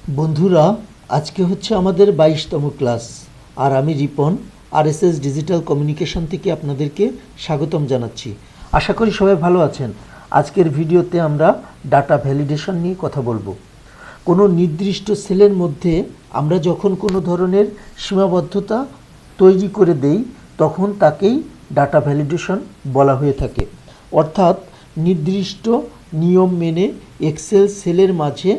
বন্ধুরা, আজকে হচ্ছে আমাদের 22তম ক্লাস। আর আমি রিপন আরএসএস ডিজিটাল কমিউনিকেশন থেকে আপনাদেরকে স্বাগতম জানাচ্ছি। আশা করি সবাই ভালো আছেন। আজকের ভিডিওতে আমরা ডাটা ভ্যালিডেশন নিয়ে কথা বলবো। কোনো নির্দিষ্ট সেলের মধ্যে আমরা যখন কোনো ধরনের সীমাবদ্ধতা তৈরি করে দেই তখন তাকেই ডাটা ভ্যালিডেশন বলা হয়ে থাকে। অর্থাৎ নির্দিষ্ট নিয়ম মেনে এক্সেল সেলের মাঝে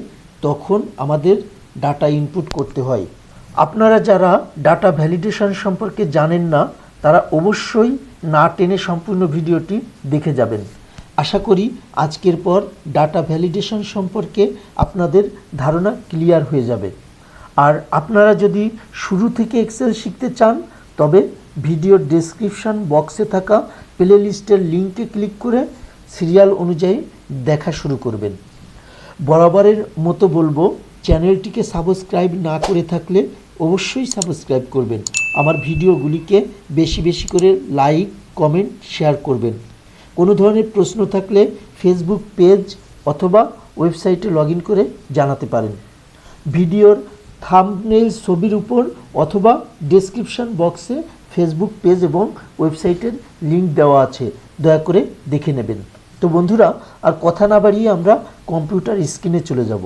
তখন আমাদের ডাটা ইনপুট করতে হয়। আপনারা যারা ডাটা ভ্যালিডেশন সম্পর্কে জানেন না তারা অবশ্যই না টেনে সম্পূর্ণ ভিডিওটি দেখে যাবেন। আশা করি আজকের পর ডাটা ভ্যালিডেশন সম্পর্কে আপনাদের ধারণা ক্লিয়ার হয়ে যাবে। আর আপনারা যদি শুরু থেকে এক্সেল শিখতে চান তবে ভিডিওর ডেসক্রিপশন বক্সে থাকা প্লে লিস্টের লিঙ্কে ক্লিক করে সিরিয়াল অনুযায়ী দেখা শুরু করবেন। বরাবরের মতো বলবো, চ্যানেলটিকে সাবস্ক্রাইব না করে থাকলে অবশ্যই সাবস্ক্রাইব করবেন। আমার ভিডিওগুলিকে বেশি বেশি করে লাইক, কমেন্ট, শেয়ার করবেন। কোনো ধরনের প্রশ্ন থাকলে ফেসবুক পেজ অথবা ওয়েবসাইটে লগ ইন করে জানাতে পারেন। ভিডিওর থাম্বনেইল ছবির উপর অথবা ডেসক্রিপশন বক্সে ফেসবুক পেজ এবং ওয়েবসাইটের লিঙ্ক দেওয়া আছে, দয়া করে দেখে নেবেন। তো বন্ধুরা, আর কথা না বাড়িয়ে আমরা কম্পিউটার স্ক্রিনে চলে যাব।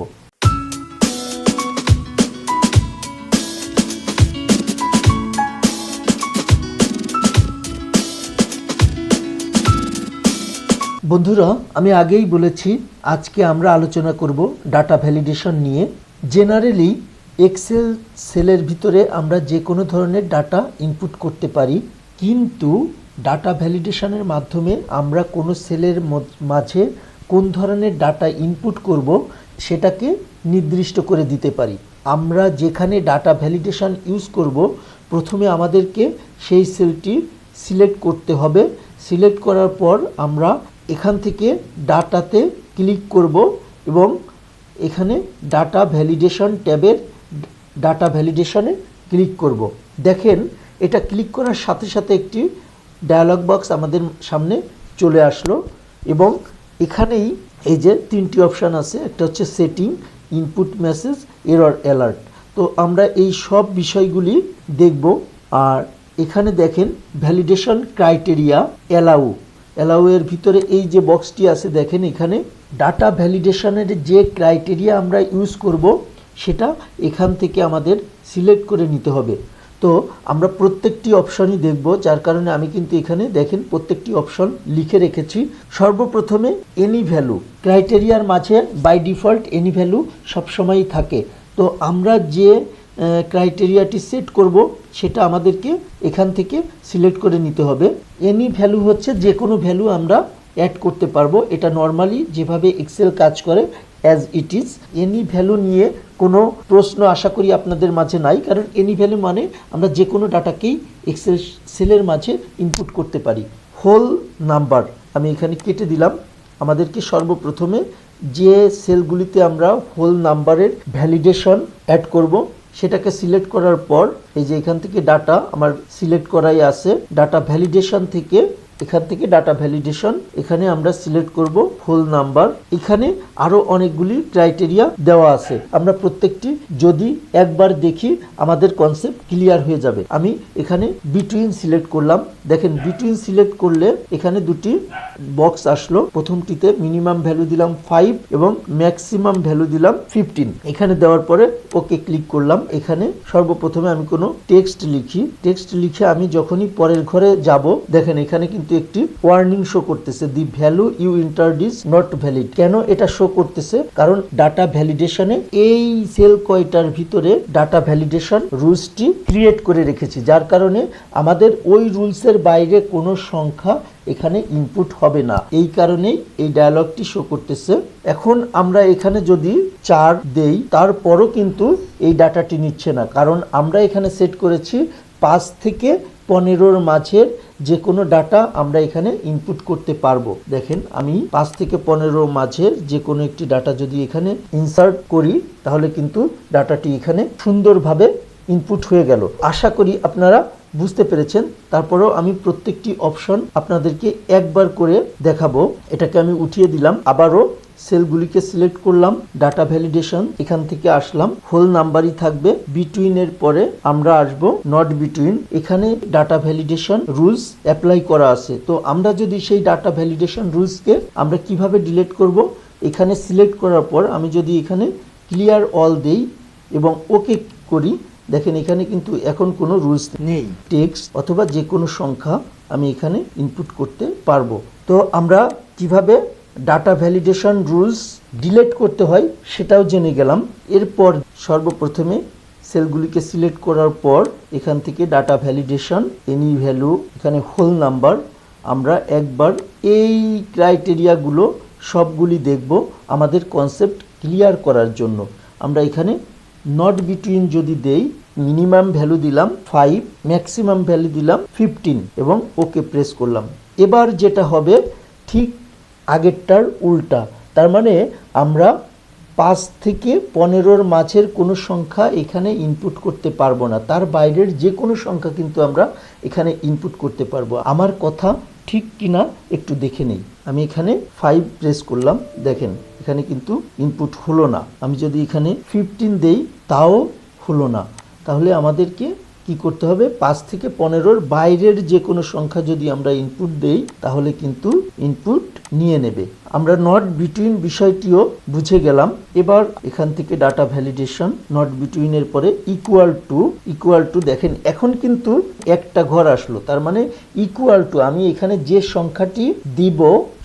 বন্ধুরা, আমি আগেই বলেছি আজকে আমরা আলোচনা করব ডাটা ভ্যালিডেশন নিয়ে। জেনারেলি এক্সেল সেলের ভিতরে আমরা যে কোনো ধরনের ডাটা ইনপুট করতে পারি, কিন্তু ডাটা ভ্যালিডেশনের মাধ্যমে আমরা কোনো সেলের মাঝে কোন ধরনের ডাটা ইনপুট করব সেটাকে নির্দিষ্ট করে দিতে পারি। আমরা যেখানে ডাটা ভ্যালিডেশন ইউজ করব প্রথমে আমাদেরকে সেই সেলটি সিলেক্ট করতে হবে। সিলেক্ট করার পর আমরা এখান থেকে ডাটাতে ক্লিক করব এবং এখানে ডাটা ভ্যালিডেশন ট্যাবের ডাটা ভ্যালিডেশনে ক্লিক করব। দেখেন, এটা ক্লিক করার সাথে সাথে একটি ডায়ালগ বক্স আমাদের সামনে চলে আসলো এবং এখানেই এই যে তিনটি অপশান আছে, একটা হচ্ছে setting, input message, error alert. তো আমরা এই সব বিষয়গুলি দেখব। আর এখানে দেখেন ভ্যালিডেশন ক্রাইটেরিয়া অ্যালাউ এর ভিতরে এই যে বক্সটি আছে, দেখেন এখানে ডাটা ভ্যালিডেশনের যে ক্রাইটেরিয়া আমরা ইউজ করব সেটা এখান থেকে আমাদের সিলেক্ট করে নিতে হবে। তো আমরা প্রত্যেকটি অপশনই দেখব, যার কারণে আমি কিন্তু এখানে দেখেন প্রত্যেকটি অপশন লিখে রেখেছি। সর্বপ্রথমে এনি ভ্যালু ক্রাইটেরিয়ার মাঝে বাই ডিফল্ট এনি ভ্যালু সবসময়ই থাকে। তো আমরা যে ক্রাইটেরিয়াটি সেট করব সেটা আমাদেরকে এখান থেকে সিলেক্ট করে নিতে হবে। এনি ভ্যালু হচ্ছে যে কোনো ভ্যালু আমরা অ্যাড করতে পারবো। এটা নর্মালি যেভাবে এক্সেল কাজ করে as it is. Any value নিয়ে কোনো প্রশ্ন আশা করি আপনাদের মাঝে নাই, কারণ এনি ভ্যালু মানে আমরা যে কোনো ডাটাকেই এক্সেল সেলের মাঝে ইনপুট করতে পারি। হোল নাম্বার আমি এখানে কেটে দিলাম। আমাদেরকে সর্বপ্রথমে যে সেলগুলিতে আমরা হোল নাম্বারের ভ্যালিডেশন অ্যাড করব সেটাকে সিলেক্ট করার পর এই যে এখান থেকে ডাটা আমার সিলেক্ট করাই আছে, ডাটা ভ্যালিডেশন থেকে এখান থেকে ডাটা ভ্যালিডেশন এখানে আমরা সিলেক্ট করব হোল নাম্বার। এখানে আরো অনেকগুলি ক্রাইটেরিয়া দেওয়া আছে, আমরা প্রত্যেকটি যদি একবার দেখি আমাদের কনসেপ্ট ক্লিয়ার হয়ে যাবে। আমি এখানে বিটুইন সিলেক্ট করলাম। দেখেন বিটুইন সিলেক্ট করলে এখানে দুটি বক্স আসলো। প্রথমটিতে মিনিমাম ভ্যালু দিলাম 5 এবং ম্যাক্সিমাম ভ্যালু দিলাম 15। এখানে দেওয়ার পরে ওকে ক্লিক করলাম। এখানে সর্বপ্রথমে আমি কোনো টেক্সট লিখি। টেক্সট লিখে আমি যখনই পরের ঘরে যাব, দেখেন এখানে কিন্তু একটি ওয়ার্নিং শো করতেছে, the value you entered is not valid. কেন এটা শো করতেছে? কারণ ডাটা ভ্যালিডেশনে এই সেল কয়টার ভিতরে ডাটা ভ্যালিডেশন রুলসটি ক্রিয়েট করে রেখেছি, যার কারণে আমাদের ওই রুলসের বাইরে কোনো সংখ্যা এখানে ইনপুট হবে না। এই কারণেই এই ডায়ালগটি শো করতেছে। এখন আমরা এখানে যদি 4 দেই তারপরও কিন্তু এই ডাটাটি নিচ্ছে না, কারণ আমরা এখানে সেট করেছি 5 থেকে 15-র মাঝের যে কোনো ডাটা আমরা এখানে ইনপুট করতে পারবো। দেখেন আমি 5 থেকে 15 মাঝের যে কোনো একটি ডাটা যদি এখানে ইনসার্ট করি তাহলে কিন্তু ডাটাটি এখানে সুন্দরভাবে ইনপুট হয়ে গেল। আশা করি আপনারা বুঝতে পেরেছেন। তারপরেও আমি প্রত্যেকটি অপশন আপনাদেরকে একবার করে দেখাবো। এটাকে আমি উঠিয়ে দিলাম, আবারও সেলগুলিকে সিলেক্ট করলাম, ডাটা ভ্যালিডেশন, এখান থেকে আসলাম, হোল নাম্বারই থাকবে, বিটুইন এর পরে আমরা আসব নট বিটুইন। এখানে ডাটা ভ্যালিডেশন রুলস অ্যাপ্লাই করা আছে। তো আমরা যদি সেই ডাটা ভ্যালিডেশন রুলসকে আমরা কিভাবে ডিলিট করব, এখানে সিলেক্ট করার পর আমি যদি এখানে ক্লিয়ার অল দেই এবং ওকে করি, দেখেন এখানে কিন্তু এখন কোনো রুলস নেই। টেক্সট অথবা যে কোনো সংখ্যা আমি এখানে ইনপুট করতে পারবো। তো আমরা কিভাবে ডাটা ভ্যালিডেশন রুলস ডিলিট করতে হয় সেটাও জেনে গেলাম। এরপর সর্বপ্রথমে সেলগুলিকে সিলেক্ট করার পর এখান থেকে ডাটা ভ্যালিডেশন, এনি ভ্যালু, এখানে হোল নাম্বার, আমরা একবার এই ক্রাইটেরিয়াগুলো সবগুলি দেখব আমাদের কনসেপ্ট ক্লিয়ার করার জন্য। আমরা এখানে নট বিটুইন যদি দেই, মিনিমাম ভ্যালু দিলাম 5, ম্যাক্সিমাম ভ্যালু দিলাম 15 এবং ওকে প্রেস করলাম। এবার যেটা হবে ঠিক আগেরটার উল্টা, তার মানে আমরা 5 থেকে 15-র মাঝের কোনো সংখ্যা এখানে ইনপুট করতে পারবো না, তার বাইরের যে কোনো সংখ্যা কিন্তু আমরা এখানে ইনপুট করতে পারবো। আমার কথা ঠিক কিনা একটু দেখে নেই। আমি এখানে 5 প্রেস করলাম, দেখেন এখানে কিন্তু ইনপুট হলো না। আমি যদি এখানে 15 দেই তাও হলো না। তাহলে আমাদেরকে কি করতে হবে, 5 থেকে 15-র বাইরের যে কোনো সংখ্যা যদি আমরা ইনপুট দেই তাহলে কিন্তু ইনপুট নিয়ে নেবে। আমরা নট বিটুইন বিষয়টিও বুঝে গেলাম। এবার এখান থেকে ডাটা ভ্যালিডেশন, নট বিটুইনের পরে ইকুয়াল টু, দেখেন এখন কিন্তু একটা ঘর আসলো, তার মানে ইকুয়াল টু, আমি এখানে যে সংখ্যাটি দিব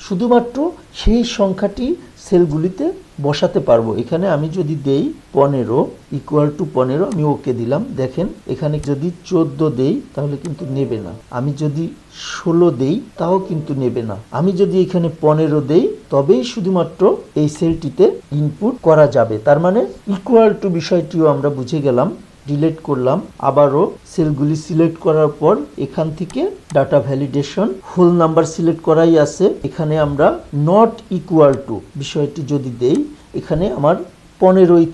শুধুমাত্র সেই সংখ্যাটি সেলগুলিতে বসাতে পারবো। এখানে আমি যদি দেই 15 ইকুয়াল টু 15, আমি ওকে দিলাম, দেখেন এখানে যদি 14 দেই তাহলে কিন্তু নেবে না। আমি যদি 16 দেই তাও কিন্তু নেবে না। আমি যদি এখানে 15 দেই তবেই শুধুমাত্র এই সেলটিতে ইনপুট করা যাবে। তার মানে ইকুয়াল টু বিষয়টিও আমরা বুঝে গেলাম। ডিলিট করলাম, আবারও সেলগুলি সিলেক্ট করার পর এখান থেকে data validation, whole number select করাই আছে, এখানে আমরা নট ইকুয়াল টু বিষয়টি যদি দেই, এখানে আমার 15ই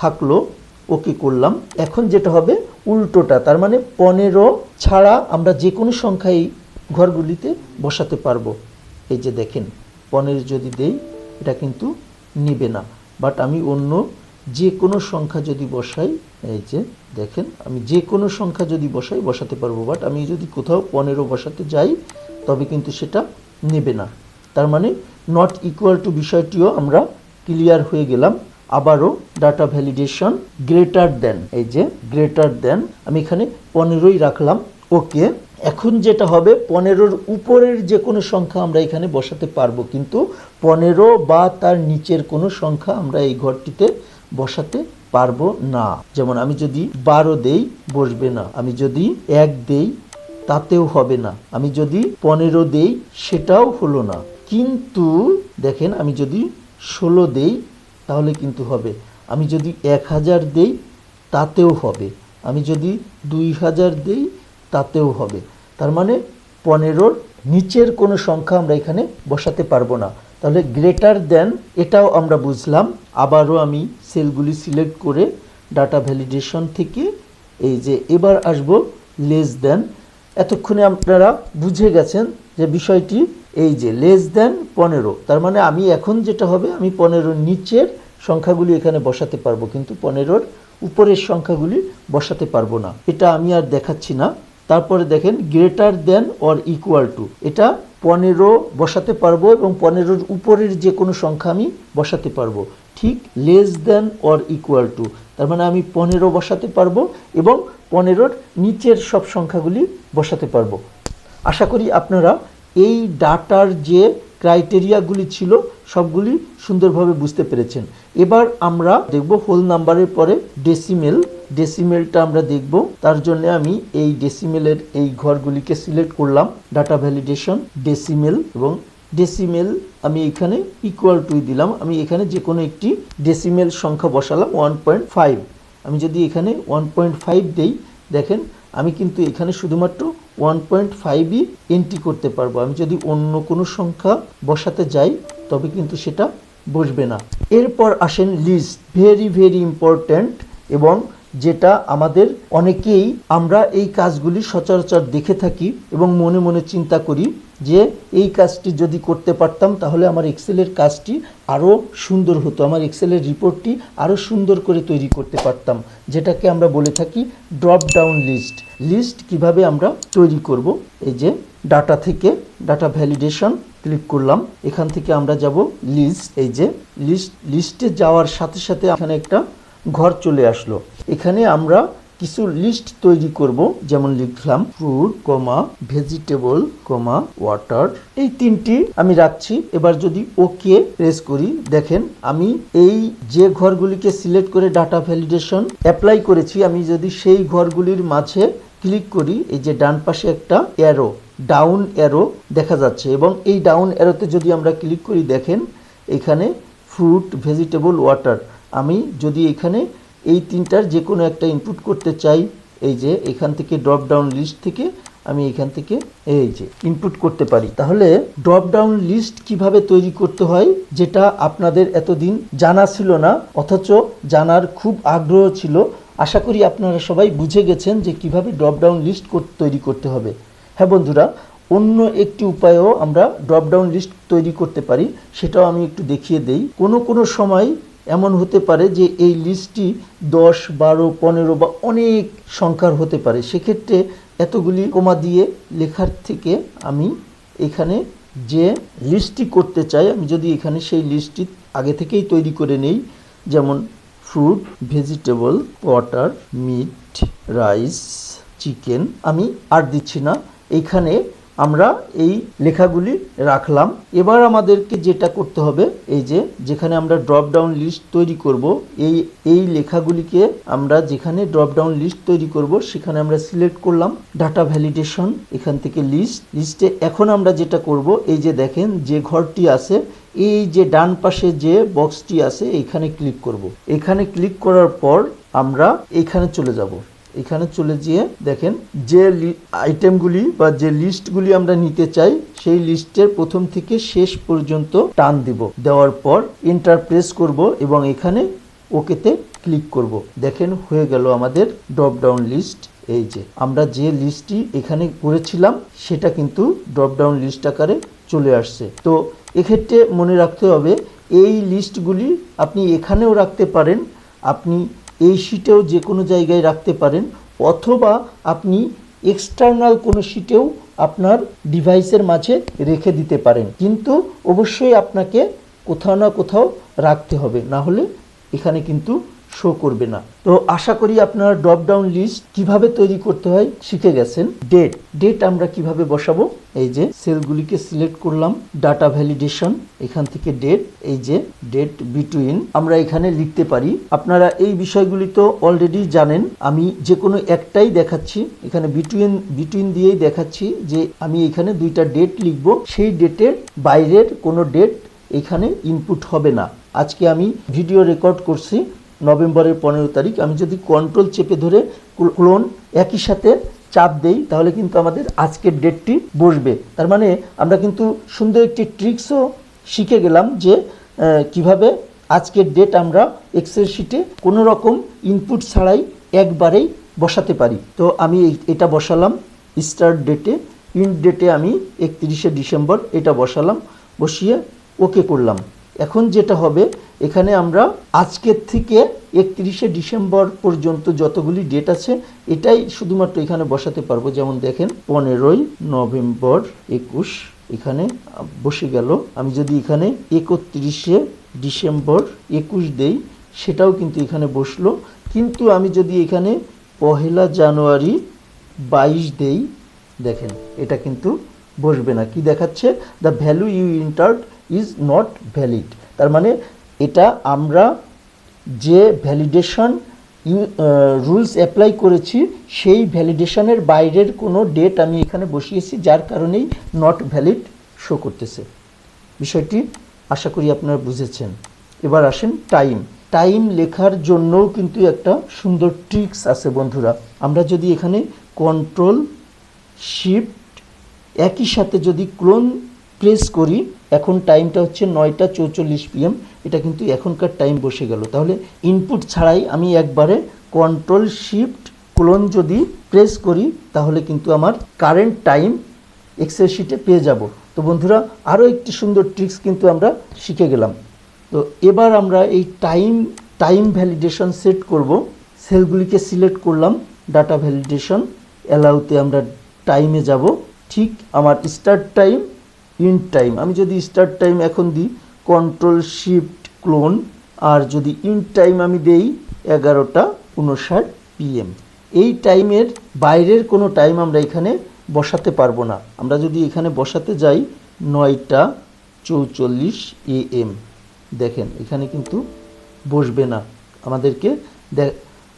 থাকলো, ওকে করলাম। এখন যেটা হবে উল্টোটা, তার মানে 15 ছাড়া আমরা যে কোনো সংখ্যা এই ঘরগুলিতে বসাতে পারবো। এই যে দেখেন 15 যদি দেই এটা কিন্তু নিবে না, বাট আমি অন্য যে কোনো সংখ্যা যদি বসাই, এই যে দেখেন আমি যে কোনো সংখ্যা যদি বসাতে পারবো, বাট আমি যদি কোথাও 15 বসাতে যাই তবে কিন্তু সেটা নেবে না। তার মানে নট ইকুয়াল টু বিষয়টিও আমরা ক্লিয়ার হয়ে গেলাম। আবারও ডাটা ভ্যালিডেশন, গ্রেটার দেন, এই যে গ্রেটার দেন, আমি এখানে 15ই রাখলাম, ওকে। এখন যেটা হবে 15-র উপরের যে কোনো সংখ্যা আমরা এখানে বসাতে পারবো, কিন্তু 15 বা তার নিচের কোনো সংখ্যা আমরা এই ঘরটিতে বসাতে পারবো না। যেমন আমি যদি 12 দেই বসবে না, আমি যদি 1 দেই তাতেও হবে না, আমি যদি 15 দেই সেটাও হলো না। কিন্তু দেখেন আমি যদি 16 দেই তাহলে কিন্তু হবে, আমি যদি 1000 দেই তাতেও হবে, আমি যদি 2000 দেই তাতেও হবে। তার মানে 15-র নিচের কোনো সংখ্যা আমরা এখানে বসাতে পারবো না। তাহলে গ্রেটার দেন এটাও আমরা বুঝলাম। আবারও আমি সেলগুলি সিলেক্ট করে ডাটা ভ্যালিডেশন থেকে এই যে এবার আসব লেস দেন। এতক্ষণে আপনারা বুঝে গেছেন যে বিষয়টি এই যে লেস দেন 15, তার মানে আমি এখন যেটা হবে আমি 15-র নিচের সংখ্যাগুলি এখানে বসাতে পারবো, কিন্তু 15-র উপরের সংখ্যাগুলি বসাতে পারবো না। এটা আমি আর দেখাচ্ছি না। তারপরে দেখেন greater than or equal to, এটা 15 বসাতে পারবো এবং 15-র উপরের যে কোনো সংখ্যা আমি বসাতে পারবো। ঠিক less than or equal to, তার মানে আমি 15 বসাতে পারবো এবং 15-র নিচের সব সংখ্যাগুলি বসাতে পারবো। আশা করি আপনারা এই ডাটার যে ক্রাইটেরিয়াগুলি ছিল সবগুলি সুন্দরভাবে বুঝতে পেরেছেন। এবার আমরা দেখব হোল নাম্বারের পরে ডেসিমেলটা আমরা দেখব। তার জন্য আমি এই ডেসিমেলের এই ঘরগুলিকে সিলেক্ট করলাম, ডাটা ভ্যালিডেশন, ডেসিমেল, এবং ডেসিমেল আমি এখানে ইকুয়াল টু দিলাম। আমি এখানে যে কোনো একটি ডেসিমেল সংখ্যা বসালাম 1.5। আমি যদি এখানে 1.5 দেই, দেখেন আমি কিন্তু এখানে শুধুমাত্র 1.5ই এন্ট্রি করতে পারবো। আমি যদি অন্য কোনো সংখ্যা বসাতে যাই তবে কিন্তু সেটা বসবে না। এরপর আসেন লিস্ট, ভেরি ভেরি ইম্পর্ট্যান্ট এবং যেটা আমাদের অনেকেই আমরা এই কাজগুলি সচরাচর দেখে থাকি এবং মনে মনে চিন্তা করি যে এই কাজটি যদি করতে পারতাম তাহলে আমার এক্সেলের কাজটি আরও সুন্দর হতো, আমার এক্সেলের রিপোর্টটি আরও সুন্দর করে তৈরি করতে পারতাম, যেটাকে আমরা বলে থাকি ড্রপ ডাউন লিস্ট। লিস্ট কিভাবে আমরা তৈরি করব, এই যে ডাটা থেকে ডাটা ভ্যালিডেশন ক্লিক করলাম, এখান থেকে আমরা যাব লিস্ট। এই যে লিস্টে যাওয়ার সাথে সাথে এখানে একটা ঘর চলে আসলো। এখানে আমরা কিছু লিস্ট তৈরি করব, যেমন লিখলাম ফ্রুট কমা ভেজিটেবল কমা ওয়াটার, এই তিনটি আমি রাখছি। এবার যদি ওকে প্রেস করি, দেখেন আমি এই যে ঘরগুলিকে সিলেক্ট করে ডাটা ভ্যালিডেশন অ্যাপ্লাই করেছি, আমি যদি সেই ঘরগুলির মাঝে ক্লিক করি, এই যে ডান পাশে একটা অ্যারো, ডাউন অ্যারো দেখা যাচ্ছে, এবং এই ডাউন অ্যারোতে যদি আমরা ক্লিক করি, দেখেন এখানে ফ্রুট ভেজিটেবল ওয়াটার, আমি যদি এখানে এই তিনটার যে কোনো একটা ইনপুট করতে চাই, এই যে এখান থেকে ড্রপ ডাউন লিস্ট থেকে আমি এখান থেকে এই যে ইনপুট করতে পারি। তাহলে ড্রপ ডাউন লিস্ট কিভাবে তৈরি করতে হয়, যেটা আপনাদের এতদিন জানা ছিল না, অথচ জানার খুব আগ্রহ ছিল। আশা করি আপনারা সবাই বুঝে গেছেন যে কিভাবে ড্রপ ডাউন লিস্ট তৈরি করতে হবে। হ্যাঁ বন্ধুরা, অন্য একটি উপায়েও আমরা ড্রপ ডাউন লিস্ট তৈরি করতে পারি, সেটাও আমি একটু দেখিয়ে দেই। কোনো সময় এমন হতে পারে যে এই লিস্টটি 10, 12, 15 বা অনেক সংখ্যার হতে পারে, সেক্ষেত্রে এতগুলি কমা দিয়ে লেখার থেকে আমি এখানে যে লিস্টটি করতে চাই, আমি যদি এখানে সেই লিস্টটি আগে থেকেই তৈরি করে নেই, যেমন fruit vegetable water meat rice chicken, আমি আর দিচ্ছি না, এইখানে আমরা এই লেখাগুলি রাখলাম। এবার আমাদেরকে যেটা করতে হবে, এই যে যেখানে আমরা ড্রপ ডাউন লিস্ট তৈরি করব, এই লেখাগুলিকে আমরা যেখানে ড্রপ ডাউন লিস্ট তৈরি করব সেখানে আমরা সিলেক্ট করলাম ডাটা ভ্যালিডেশন, এখান থেকে লিস্টে এখন আমরা যেটা করব, এই যে দেখেন যে ঘরটি আছে, এই যে ডান পাশে যে বক্সটি আছে এখানে ক্লিক করব। এখানে ক্লিক করার পর আমরা এখানে চলে যাব। এখানে চলে গিয়ে দেখেন যে আইটেমগুলি বা যে লিস্টগুলি আমরা নিতে চাই সেই লিস্টের প্রথম থেকে শেষ পর্যন্ত টান দিব, দেওয়ার পর এন্টার প্রেস করব এবং এখানে ওকেতে ক্লিক করব। দেখেন হয়ে গেল আমাদের ড্রপ ডাউন লিস্ট। এই যে আমরা যে লিস্টটি এখানে করেছিলাম সেটা কিন্তু ড্রপ ডাউন লিস্ট আকারে চলে আসছে। তো এক্ষেত্রে মনে রাখতে হবে এই লিস্টগুলি আপনি এখানেও রাখতে পারেন, আপনি এই শিটেও যে কোনো জায়গায় রাখতে পারেন, অথবা আপনি এক্সটার্নাল কোনো শিটেও আপনার ডিভাইসের মাঝে রেখে দিতে পারেন, কিন্তু অবশ্যই আপনাকে কোথাও না কোথাও রাখতে হবে, না হলে এখানে কিন্তু শো করবে না। তো আশা করি আপনারা ড্রপ ডাউন লিস্ট কিভাবে তৈরি করতে হয় শিখে গেছেন। ডেট আমরা কিভাবে বসাবো, এই যে সেলগুলিকে সিলেক্ট করলাম, ডাটা ভ্যালিডেশন, এখান থেকে ডেট, এই যে ডেট বিটুইন আমরা এখানে লিখতে পারি। আপনারা এই বিষয়গুলি তো অলরেডি জানেন, আমি যে কোনো একটাই দেখাচ্ছি, এখানে বিটুইন দিয়েই দেখাচ্ছি যে আমি এখানে দুইটা ডেট লিখব, সেই ডেটের বাইরের কোনো ডেট এখানে ইনপুট হবে না। আজকে আমি ভিডিও রেকর্ড করছি নভেম্বরের 15 তারিখ, আমি যদি কন্ট্রোল চেপে ধরে ক্লোন একই সাথে চাপ দেই তাহলে কিন্তু আমাদের আজকের ডেটটি বসবে। তার মানে আমরা কিন্তু সুন্দর একটি ট্রিক্সও শিখে গেলাম যে কিভাবে আজকের ডেট আমরা এক্সেল শিটে কোনো রকম ইনপুট ছাড়াই একবারেই বসাতে পারি। তো আমি এটা বসালাম স্টার্ট ডেটে, ইন্ড ডেটে আমি 31শে ডিসেম্বর এটা বসালাম, বসিয়ে ওকে করলাম। এখন যেটা হবে, এখানে আমরা আজকের থেকে 31শে ডিসেম্বর পর্যন্ত যতগুলি ডেট আছে এটাই শুধুমাত্র এখানে বসাতে পারবো। যেমন দেখেন 15ই নভেম্বর 21 এখানে বসে গেল। আমি যদি এখানে 31শে ডিসেম্বর 21 দেই সেটাও কিন্তু এখানে বসলো, কিন্তু আমি যদি এখানে 1 জানুয়ারি 22 দেই, দেখেন এটা কিন্তু বসবে না। কি দেখাচ্ছে, the value you entered is not valid. তার মানে এটা আমরা যে ভ্যালিডেশন রুলস অ্যাপ্লাই করেছি সেই ভ্যালিডেশনের বাইরের কোনো ডেট আমি এখানে বসিয়েছি, যার কারণেই নট ভ্যালিড শো করতেছে। বিষয়টি আশা করি আপনারা বুঝেছেন। এবার আসেন টাইম লেখার জন্যও কিন্তু একটা সুন্দর ট্রিক্স আছে বন্ধুরা। আমরা যদি এখানে কন্ট্রোল শিফট একই সাথে যদি ক্লোন প্রেস করি, এখন টাইমটা হচ্ছে 9টা 44 PM, এটা কিন্তু এখনকার টাইম বসে গেল। তাহলে ইনপুট ছাড়াই আমি একবারে কন্ট্রোল শিফট ক্লোন যদি প্রেস করি তাহলে কিন্তু আমার কারেন্ট টাইম এক্সেল শিটে পেয়ে যাব। তো বন্ধুরা, আরও একটি সুন্দর ট্রিক্স কিন্তু আমরা শিখে গেলাম। তো এবার আমরা এই টাইম ভ্যালিডেশন সেট করব। সেলগুলিকে সিলেক্ট করলাম, ডাটা ভ্যালিডেশন অ্যালাউতে আমরা টাইমে যাব। ঠিক আমার স্টার্ট টাইম, ইন্ড টাইম, আমি যদি স্টার্ট টাইম এখন দিই কন্ট্রোল শিফট ক্লোন, আর যদি ইন্ড টাইম আমি দেই 11:59 PM। এই টাইমের বাইরের কোনো টাইম আমরা এখানে বসাতে পারবো না। আমরা যদি এখানে বসাতে যাই 9:44 AM, দেখেন এখানে কিন্তু বসবে না, আমাদেরকে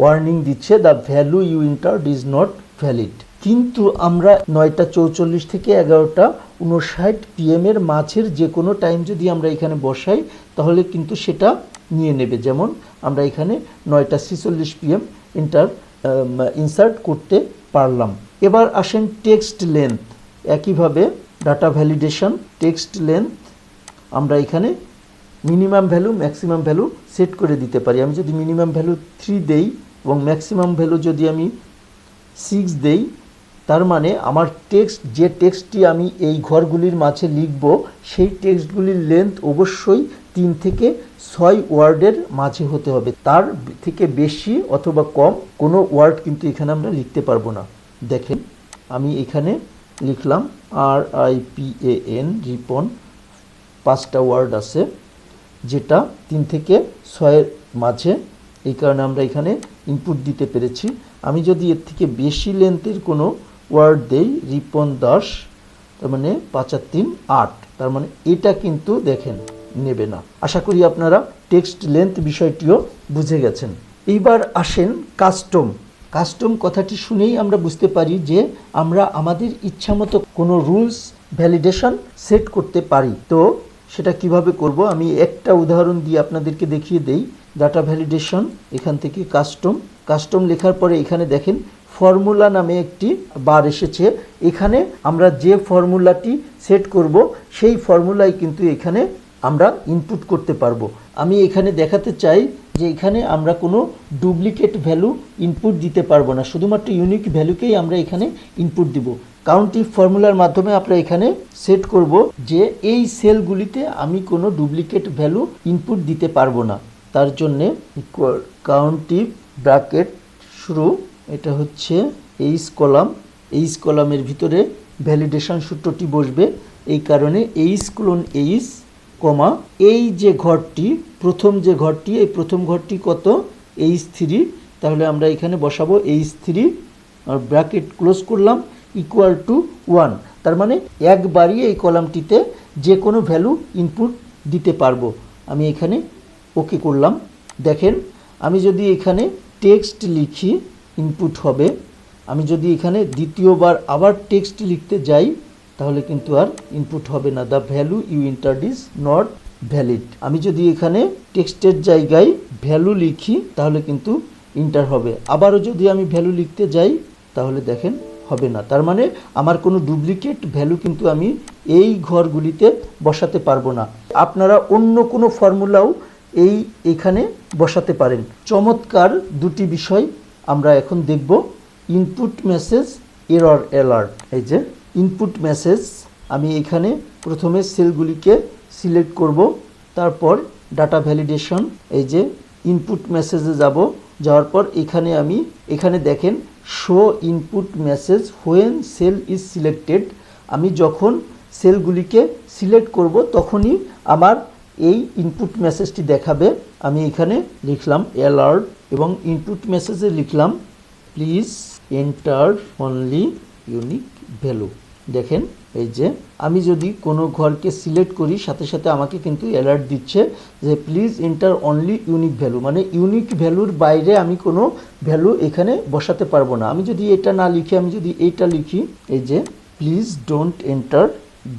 ওয়ার্নিং দিচ্ছে the value you entered is not valid. কিন্তু আমরা 9:44 থেকে 11:59 PM এর মাঝের যে কোনো টাইম যদি আমরা এখানে বসাই তাহলে কিন্তু সেটা নিয়ে নেবে। যেমন আমরা এখানে 9:46 PM ইনসার্ট করতে পারলাম। এবার আসেন টেক্সট লেন্থ। একইভাবে ডাটা ভ্যালিডেশন টেক্সট লেন্থ আমরা এখানে minimum value maximum value set করে দিতে পারি। আমি যদি মিনিমাম ভ্যালু 3 দেই এবং ম্যাক্সিমাম ভ্যালু যদি আমি 6 দেই, তার মানে আমার যে টেক্সটটি আমি এই ঘরগুলির মাঝে লিখব সেই টেক্সটগুলির লেন্থ অবশ্যই 3 থেকে 6 ওয়ার্ডের মাঝে হতে হবে। তার থেকে বেশি অথবা কম কোনো ওয়ার্ড কিন্তু এখানে আমরা লিখতে পারবো না। দেখেন আমি এখানে লিখলাম RIPAN, রিপন, 5টা ওয়ার্ড আছে যেটা 3 থেকে 6 মাঝে, এই কারণে আমরা এখানে ইনপুট দিতে পেরেছি। আমি যদি এর থেকে বেশি লেন্থের কোনো ওয়ার্ড দেই রিপন দাস, তার মানে 5 আর 3 8, তার মানে এটা কিন্তু দেখেন নেবে না। আশা করি আপনারা টেক্সট লেন্থ বিষয়টিও বুঝে গেছেন। এইবার আসেন কাস্টম কথাটি শুনেই আমরা বুঝতে পারি যে আমরা আমাদের ইচ্ছামতো কোনো রুলস ভ্যালিডেশন সেট করতে পারি। তো সেটা কিভাবে করব আমি একটা উদাহরণ দিয়ে আপনাদেরকে দেখিয়ে দেই। ডাটা ভ্যালিডেশন, এখান থেকে কাস্টম লেখার পরে এখানে দেখেন ফর্মুলা নামে একটি বার এসেছে। এখানে আমরা যে ফর্মুলাটি সেট করব সেই ফর্মুলাই কিন্তু এখানে আমরা ইনপুট করতে পারবো। আমি এখানে দেখাতে চাই যে এখানে আমরা কোনো ডুপ্লিকেট ভ্যালু ইনপুট দিতে পারবো না, শুধুমাত্র ইউনিক ভ্যালুকেই আমরা এখানে ইনপুট দিব। কাউন্টিভ ফর্মুলার মাধ্যমে আমরা এখানে সেট করব যে এই সেলগুলিতে আমি কোনো ডুপ্লিকেট ভ্যালু ইনপুট দিতে পারবো না। তার জন্যে কাউন্টিভ ব্র্যাকেট শুরু, এটা হচ্ছে এইচ কলামের ভিতরে ভ্যালিডেশন সূত্রটি বসবে। এই কারণে এইচ ক্লোন এইচ কমা এই যে ঘরটি প্রথম এই প্রথম ঘরটি কত H3, তাহলে আমরা এখানে বসাবো H3 আর ব্র্যাকেট ক্লোজ করলাম ইকুয়াল টু 1। তার মানে একবারই এই কলামটিতে যে কোনো ভ্যালু ইনপুট দিতে পারবো। আমি এখানে ওকে করলাম। দেখেন আমি যদি এখানে টেক্সট লিখি ইনপুট হবে। আমি যদি এখানে দ্বিতীয়বার আবার টেক্সট লিখতে যাই তাহলে কিন্তু আর ইনপুট হবে না, the value you entered is not valid. আমি যদি এখানে টেক্সটের জায়গায় ভ্যালু লিখি তাহলে কিন্তু ইন্টার হবে। আবারও যদি আমি ভ্যালু লিখতে যাই তাহলে দেখেন হবে না। তার মানে আমার কোনো ডুপ্লিকেট ভ্যালু কিন্তু আমি এই ঘরগুলিতে বসাতে পারবো না। আপনারা অন্য কোনো ফর্মুলাও এখানে বসাতে পারেন। চমৎকার দুটি বিষয় আমরা এখন দেখব। Input message, error alert. এই যে ইনপুট মেসেজ, আমি এখানে প্রথমে সেলগুলিকে সিলেক্ট করব, তারপর ডাটা ভ্যালিডেশন, এই যে ইনপুট মেসেজে যাওয়ার পর এখানে দেখেন show input message when cell is selected. আমি যখন সেলগুলিকে সিলেক্ট করব তখনই আমার এই ইনপুট মেসেজটি দেখাবে। আমি এখানে লিখলাম অ্যালার্ট এবং ইনপুট মেসেজে লিখলাম please enter only unique value. দেখেন এই যে আমি যদি কোনো ঘরকে সিলেক্ট করি সাথে সাথে আমাকে কিন্তু অ্যালার্ট দিচ্ছে যে please enter only unique value, মানে ইউনিক ভ্যালুর বাইরে আমি কোনো ভ্যালু এখানে বসাতে পারবো না। আমি যদি এটা না লিখি, আমি যদি এইটা লিখি, এই যে please don't enter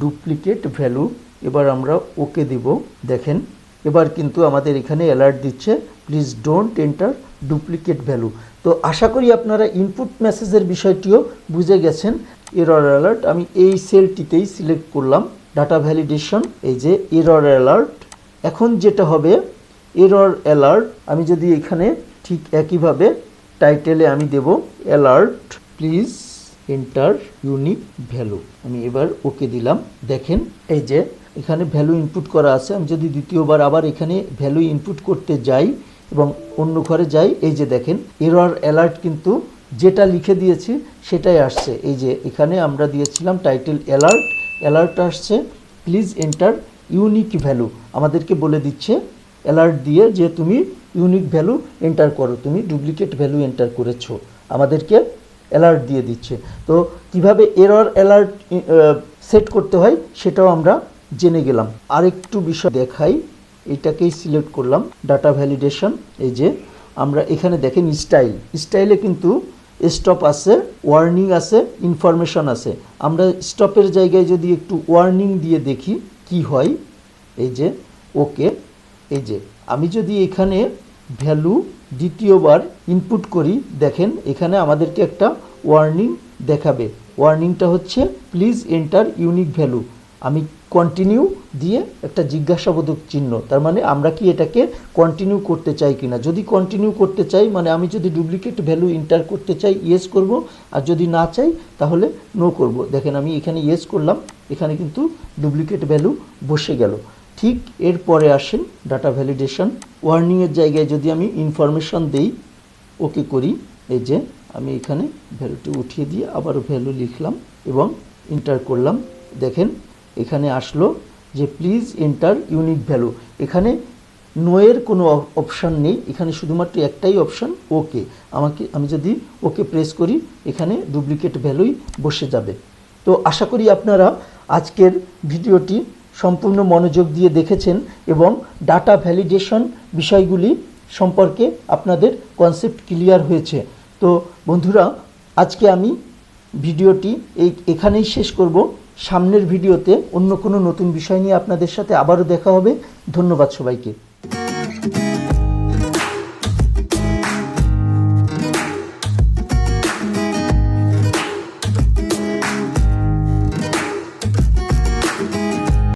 duplicate value, এবার আমরা ওকে দেব। দেখেন এবার কিন্তু আমাদের এখানে অ্যালার্ট দিচ্ছে please don't enter duplicate value. তো আশা করি আপনারা ইনপুট মেসেজের বিষয়টিও বুঝে গেছেন। এরর অ্যালার্ট আমি এই সেলটিতেই সিলেক্ট করলাম, ডাটা ভ্যালিডেশন, এই যে এরর অ্যালার্ট। এখন যেটা হবে এরর অ্যালার্ট, আমি যদি এখানে ঠিক একইভাবে টাইটেলে আমি দেব alert please enter unique value. আমি এবার ওকে দিলাম। দেখেন এই যে এখানে ভ্যালু ইনপুট করা আছে। আমি যদি দ্বিতীয়বার আবার এখানে ভ্যালু ইনপুট করতে যাই এবং অন্য ঘরে যাই, এই যে দেখেন এরর অ্যালার্ট কিন্তু যেটা লিখে দিয়েছি সেটাই আসছে। এই যে এখানে আমরা দিয়েছিলাম টাইটেল অ্যালার্ট, অ্যালার্ট আসছে প্লিজ এন্টার ইউনিক ভ্যালু। আমাদেরকে বলে দিচ্ছে অ্যালার্ট দিয়ে যে তুমি ইউনিক ভ্যালু এন্টার করো, তুমি ডুপ্লিকেট ভ্যালু এন্টার করেছো, আমাদেরকে অ্যালার্ট দিয়ে দিচ্ছে। তো কিভাবে এরর অ্যালার্ট সেট করতে হয় সেটাও আমরা জেনে গেলাম। আরেকটু বিষয় দেখাই, এটাকেই সিলেক্ট করলাম ডাটা ভ্যালিডেশন। এই যে আমরা এখানে দেখেন স্টাইলে কিন্তু স্টপ আছে, ওয়ার্নিং আছে, ইনফরমেশন আছে। আমরা স্টপের জায়গায় যদি একটু ওয়ার্নিং দিয়ে দেখি কি হয়, এই যে ওকে, এই যে আমি যদি এখানে ভ্যালু দ্বিতীয়বার ইনপুট করি, দেখেন এখানে আমাদেরকে একটা ওয়ার্নিং দেখাবে। ওয়ার্নিংটা হচ্ছে প্লিজ এন্টার ইউনিক ভ্যালু। আমি কন্টিনিউ দিয়ে একটা জিজ্ঞাসাবোধক চিহ্ন, তার মানে আমরা কি এটাকে কন্টিনিউ করতে চাই কিনা। যদি কন্টিনিউ করতে চাই, মানে আমি যদি ডুপ্লিকেট ভ্যালু এন্টার করতে চাই ইয়েস করব, আর যদি না চাই তাহলে নো করব। দেখেন আমি এখানে ইয়েস করলাম, এখানে কিন্তু ডুপ্লিকেট ভ্যালু বসে গেল। ঠিক এরপরে আসেন ডাটা ভ্যালিডেশন। ওয়ার্নিংয়ের জায়গায় যদি আমি ইনফরমেশন দেই, ওকে করি, এই যে আমি এখানে ভ্যালুটি উঠিয়ে দিয়ে আবারও ভ্যালু লিখলাম এবং এন্টার করলাম। দেখেন এখানে আসলো যে প্লিজ এন্টার ইউনিক ভ্যালু। এখানে নোয়ের কোনো অপশান নেই, এখানে শুধুমাত্র একটাই অপশান ওকে। আমি যদি ওকে প্রেস করি, এখানে ডুপ্লিকেট ভ্যালুই বসে যাবে। তো আশা করি আপনারা আজকের ভিডিওটি সম্পূর্ণ মনোযোগ দিয়ে দেখেছেন এবং ডাটা ভ্যালিডেশন বিষয়গুলি সম্পর্কে আপনাদের কনসেপ্ট ক্লিয়ার হয়েছে। তো বন্ধুরা, আজকে আমি ভিডিওটি এখানেই শেষ করব। সামনের ভিডিওতে অন্য কোনো নতুন বিষয় নিয়ে আপনাদের সাথে আবারও দেখা হবে। ধন্যবাদ সবাইকে।